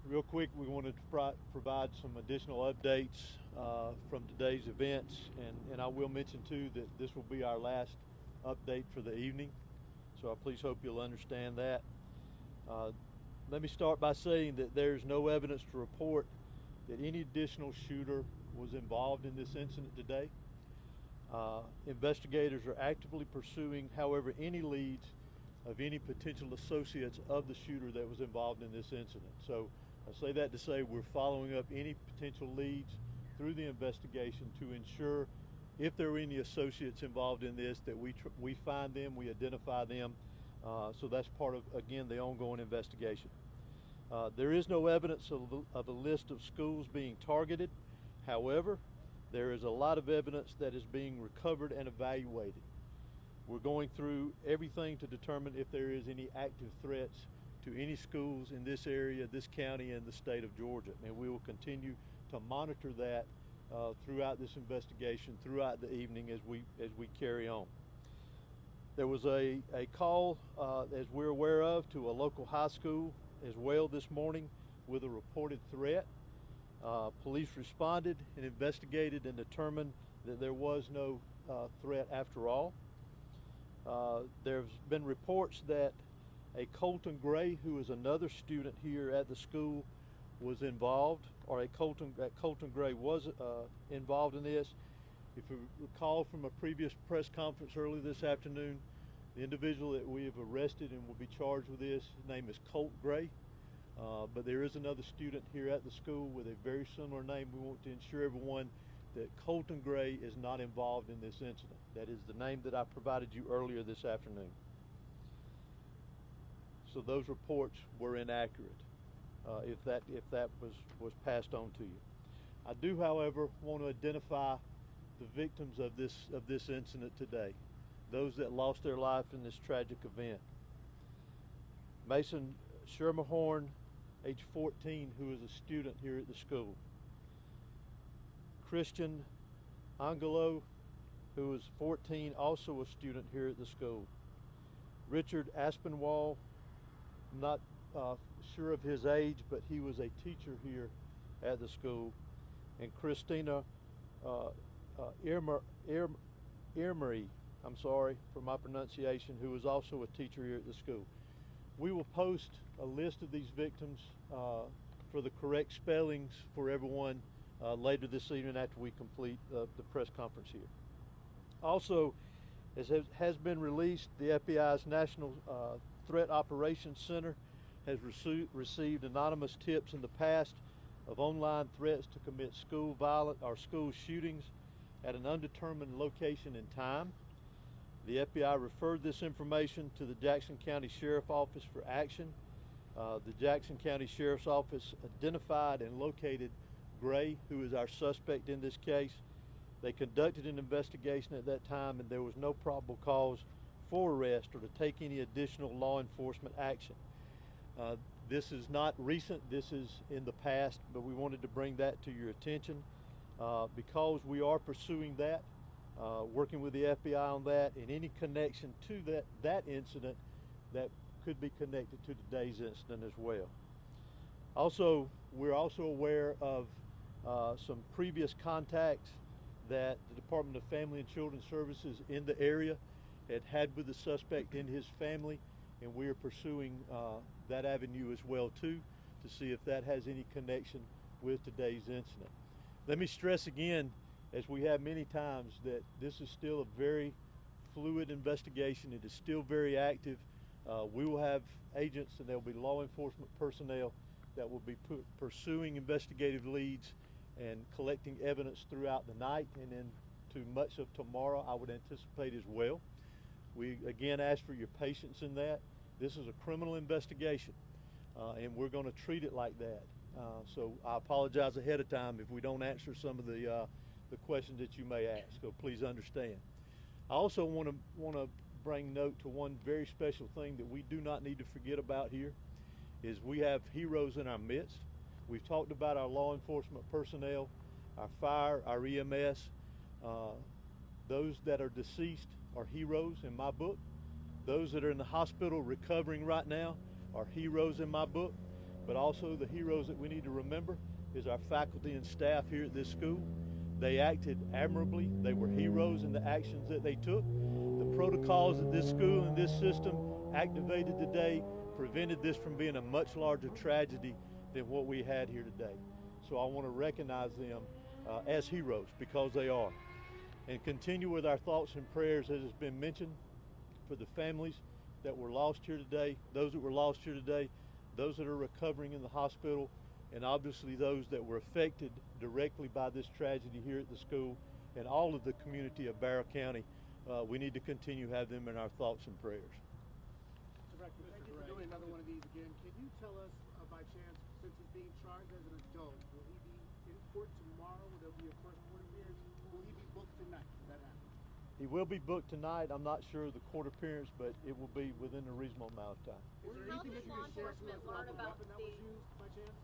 Real quick, we wanted to provide some additional updates from today's events, and I will mention too that this will be our last update for the evening, so I please hope you'll understand that. Let me start by saying that there's no evidence to report that any additional shooter was involved in this incident today. Investigators are actively pursuing, however, any leads of any potential associates of the shooter that was involved in this incident. So I say that to say we're following up any potential leads through the investigation to ensure if there are any associates involved in this that we find them, we identify them. So that's part of, again, the ongoing investigation. There is no evidence of a list of schools being targeted. However, there is a lot of evidence that is being recovered and evaluated. We're going through everything to determine if there is any active threats to any schools in this area, this county, and the state of Georgia. And we will continue to monitor that throughout this investigation, throughout the evening as we carry on. There was a call, as we're aware of, to a local high school as well this morning with a reported threat. Police responded and investigated and determined that there was no threat after all. There's been reports that a Colton Gray, who is another student here at the school, was involved, or Colton Gray was involved in this. If you recall from a previous press conference earlier this afternoon, the individual that we have arrested and will be charged with this, his name is Colt Gray. But there is another student here at the school with a very similar name. We want to ensure everyone that Colton Gray is not involved in this incident. That is the name that I provided you earlier this afternoon. So those reports were inaccurate, if that was passed on to you. I do, however, want to identify the victims of this incident today, those that lost their life in this tragic event. Mason Schermerhorn, age 14, who is a student here at the school. Christian Angelo, who is 14, also a student here at the school. Richard Aspinwall, I'm not sure of his age, but he was a teacher here at the school. And Christina Irmery, I'm sorry for my pronunciation, who was also a teacher here at the school. We will post a list of these victims for the correct spellings for everyone later this evening after we complete the press conference here. Also, as has been released, the FBI's National Threat Operations Center has received anonymous tips in the past of online threats to commit school violence or school shootings at an undetermined location and time. The FBI referred this information to the Jackson County Sheriff's Office for action. The Jackson County Sheriff's Office identified and located Gray, who is our suspect in this case. They conducted an investigation at that time, and there was no probable cause for arrest or to take any additional law enforcement action. This is not recent, this is in the past, but we wanted to bring that to your attention because we are pursuing that. Working with the FBI on that, and any connection to that incident that could be connected to today's incident as well. Also, we're also aware of some previous contacts that the Department of Family and Children Services in the area had with the suspect and his family, and we are pursuing that avenue as well too to see if that has any connection with today's incident. Let me stress again, as we have many times, that this is still a very fluid investigation. It is still very active. We will have agents and there will be law enforcement personnel that will be pursuing investigative leads and collecting evidence throughout the night and into much of tomorrow, I would anticipate as well. We again ask for your patience in that. This is a criminal investigation and we're going to treat it like that. So I apologize ahead of time if we don't answer some of the questions that you may ask, so please understand. I also want to bring note to one very special thing that we do not need to forget about here, is we have heroes in our midst. We've talked about our law enforcement personnel, our fire, our EMS. Those that are deceased are heroes in my book. Those that are in the hospital recovering right now are heroes in my book. but also the heroes that we need to remember is our faculty and staff here at this school. They acted admirably. They were heroes in the actions that they took. The protocols that this school and this system activated today prevented this from being a much larger tragedy than what we had here today. So I want to recognize them as heroes, because they are. And continue with our thoughts and prayers, as has been mentioned, for the families that were lost here today, those that were lost here today, those that are recovering in the hospital, and obviously those that were affected directly by this tragedy here at the school and all of the community of Barrow County. We need to continue to have them in our thoughts and prayers. Director, thank you for doing another one of these again. Can you tell us, by chance, since he's being charged as an adult, will he be in court tomorrow? Will there be a first court appearance? Will he be booked tonight? Will that happen? He will be booked tonight. I'm not sure of the court appearance, but it will be within a reasonable amount of time. Is there anything that you can share with us about the weapon that was used, by chance?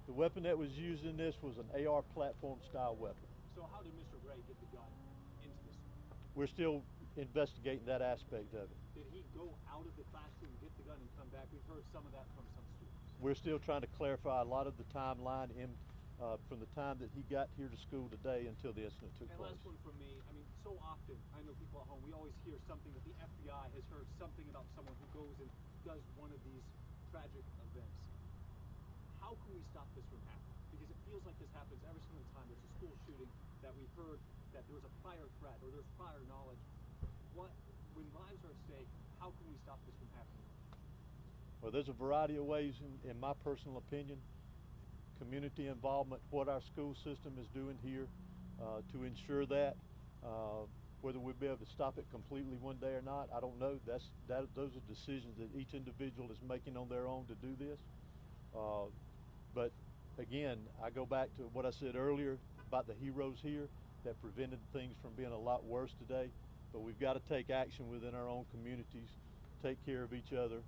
The weapon that was used in this was an AR platform style weapon. So how did Mr. Gray get the gun into this? We're still investigating that aspect of it. Did he go out of the classroom, get the gun, and come back? We've heard some of that from some students. We're still trying to clarify a lot of the timeline from the time that he got here to school today until the incident took place. And last one from me. I mean, so often, I know people at home, we always hear something that the FBI has heard something about someone who goes and does one of these tragic events. How can we stop this from happening? Because it feels like this happens every single time there's a school shooting that we've heard that there was a prior threat or there's prior knowledge. When lives are at stake, how can we stop this from happening? Well, there's a variety of ways, in my personal opinion. Community involvement, what our school system is doing here to ensure that. Whether we'll be able to stop it completely one day or not, I don't know. Those are decisions that each individual is making on their own to do this. But again, I go back to what I said earlier about the heroes here that prevented things from being a lot worse today. But we've got to take action within our own communities, take care of each other,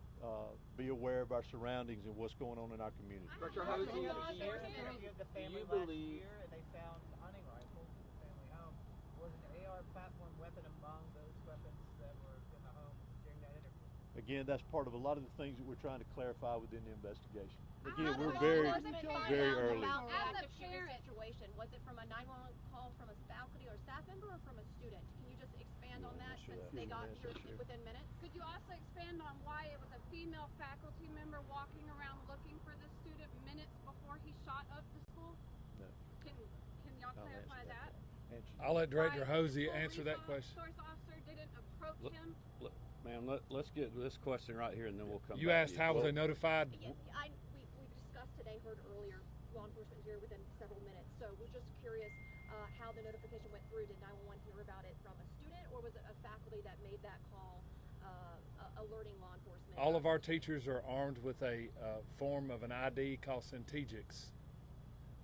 be aware of our surroundings and what's going on in our community. Dr. Hosey, do you believe they found hunting rifles in the family home? Was an AR platform weapon among those weapons that were in the home during that interview? Again, that's part of a lot of the things that we're trying to clarify within the investigation. Again, we're very early. As a parent situation, was it from a 911 call from a faculty or staff member or from a student? Can you just expand on that since they got here within minutes? Could you also expand on why it was a female faculty member walking around looking for the student minutes before he shot up the school? No. Can y'all clarify that? I'll let Director Why Hosey the answer that question. Resource officer didn't approach him? Ma'am, let's get this question right here, and then we'll come back. You asked how was they notified? Yeah, we discussed today, heard earlier, law enforcement here within several minutes. So we're just curious how the notification went through. Did 911 hear about it from a student, or was it a faculty that made that call alerting law enforcement? All of our teachers are armed with a form of an ID called Centegix.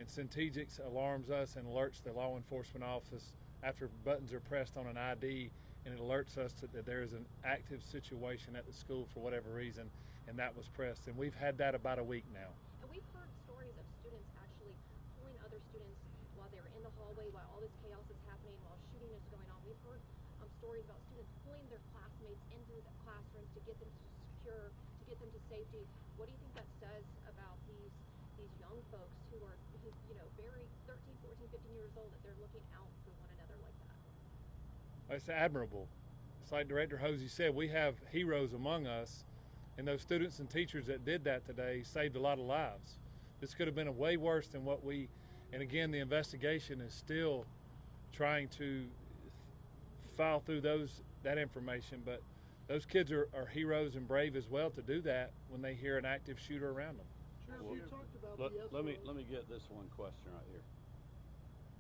And Centegix alarms us and alerts the law enforcement office after buttons are pressed on an ID, and it alerts us that there is an active situation at the school for whatever reason, and that was pressed. And we've had that about a week now. And we've heard stories of students actually pulling other students while they were in the hallway, while all this chaos is happening, while shooting is going on. We've heard stories about students pulling their classmates into the classrooms to get them secure, to get them to safety. What do you think that says about these young folks who are very 13, 14, 15 years old, that they're looking out for one another like that? It's admirable. It's like Director Hosey said, we have heroes among us, and those students and teachers that did that today saved a lot of lives. This could have been way worse than what and again, the investigation is still trying to file through that information, but those kids are heroes and brave as well to do that when they hear an active shooter around them. Well, you talked about let me get this one question right here.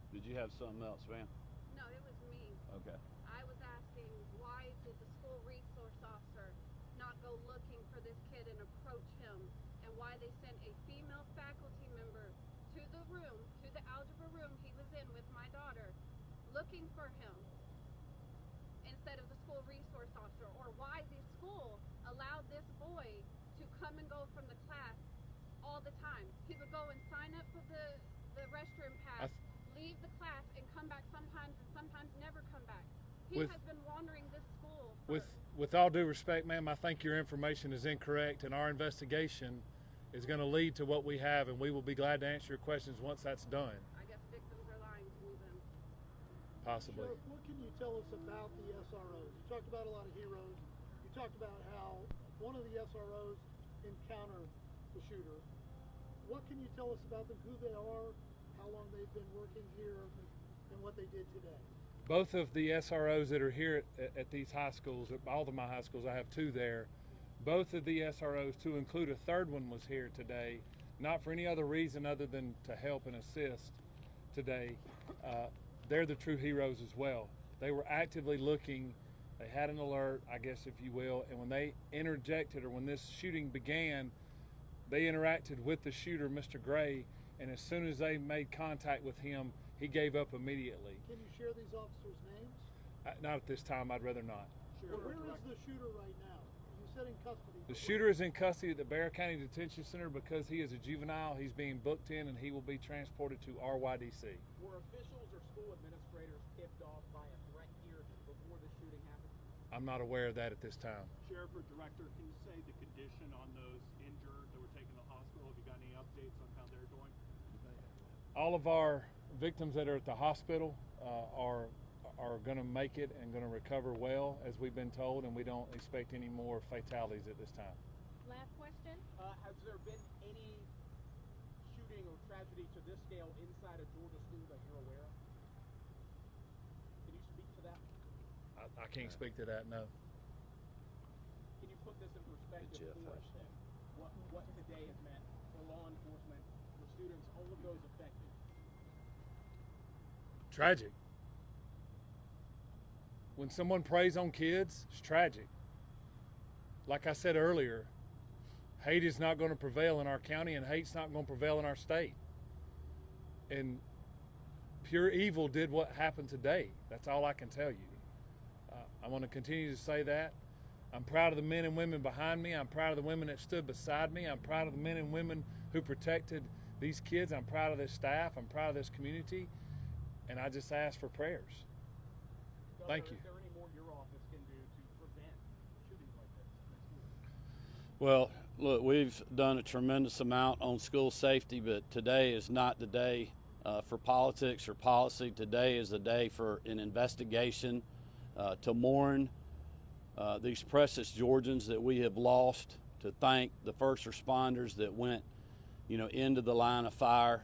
Did you have something else, ma'am? No, it was me. Okay. I was asking, why did the school resource officer not go looking for this kid and approach him, and why they sent a female faculty member to the room, to the algebra room he was in with my daughter, looking for him instead of the school resource officer, or why the school allowed this boy to come and go from the class all the time. He would go and sign up for the restroom pass, leave the class, and come back sometimes, and sometimes never come back. He has been wandering this school. With all due respect, ma'am, I think your information is incorrect, and our investigation is going to lead to what we have, and we will be glad to answer your questions once that's done. I guess victims are lying to me then. Possibly. Sheriff, what can you tell us about the SROs? You talked about a lot of heroes. You talked about how one of the SROs encountered the shooter. What can you tell us about them, who they are, how long they've been working here, and what they did today? Both of the SROs that are here at these high schools, at all of my high schools, I have two there. Both of the SROs, to include a third one, was here today, not for any other reason other than to help and assist today. They're the true heroes as well. They were actively looking. They had an alert, I guess, if you will, and when they interjected, or when this shooting began, they interacted with the shooter, Mr. Gray, and as soon as they made contact with him, he gave up immediately. Can you share these officers' names? Not at this time, I'd rather not. Well, where is the shooter right now? You said in custody. The shooter is in custody at the Bear County Detention Center because he is a juvenile. He's being booked in, and he will be transported to RYDC. Were officials or school administrators tipped off by a threat here before the shooting happened? I'm not aware of that at this time. Sheriff or Director, can you say the condition on those injured that were taken to the hospital? Have you got any updates on how they're doing? All of our victims that are at the hospital are going to make it and going to recover well, as we've been told, and we don't expect any more fatalities at this time. Last question. Has there been any shooting or tragedy to this scale inside a Georgia school that you're aware of? Can you speak to that? I can't speak to that, no. Can you put this in perspective for us then? What today has meant for law enforcement, for students, all of those affected? Tragic. When someone preys on kids, it's tragic. Like I said earlier, hate is not going to prevail in our county, and hate's not going to prevail in our state. And pure evil did what happened today. That's all I can tell you. I want to continue to say that. I'm proud of the men and women behind me. I'm proud of the women that stood beside me. I'm proud of the men and women who protected these kids. I'm proud of this staff. I'm proud of this community. And I just ask for prayers. Thank you. Is there any more your office can do to prevent shootings like this? Well, look, we've done a tremendous amount on school safety, but today is not the day for politics or policy. Today is the day for an investigation to mourn these precious Georgians that we have lost, to thank the first responders that went, into the line of fire,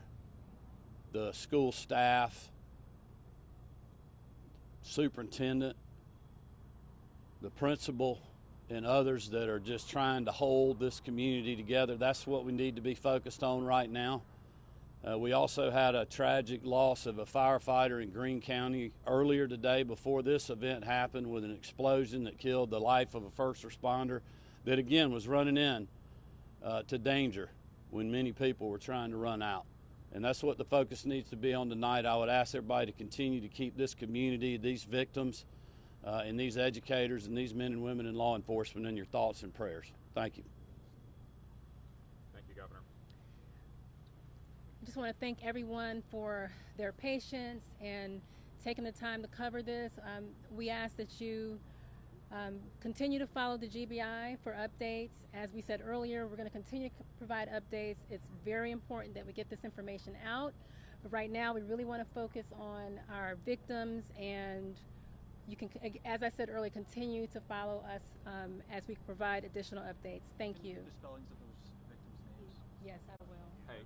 the school staff, superintendent, the principal, and others that are just trying to hold this community together. That's what we need to be focused on right now. We also had a tragic loss of a firefighter in Greene County earlier today before this event happened, with an explosion that killed the life of a first responder that, again, was running in to danger when many people were trying to run out. And that's what the focus needs to be on tonight. I would ask everybody to continue to keep this community, these victims, and these educators and these men and women in law enforcement in your thoughts and prayers. Thank you. Thank you, Governor. I just want to thank everyone for their patience and taking the time to cover this. We ask that you continue to follow the GBI for updates. As we said earlier, we're going to continue to provide updates. It's very important that we get this information out. But right now, we really want to focus on our victims, and you can, as I said earlier, continue to follow us as we provide additional updates. Thank you. The spellings of those victims' names. Yes, I will. Hey.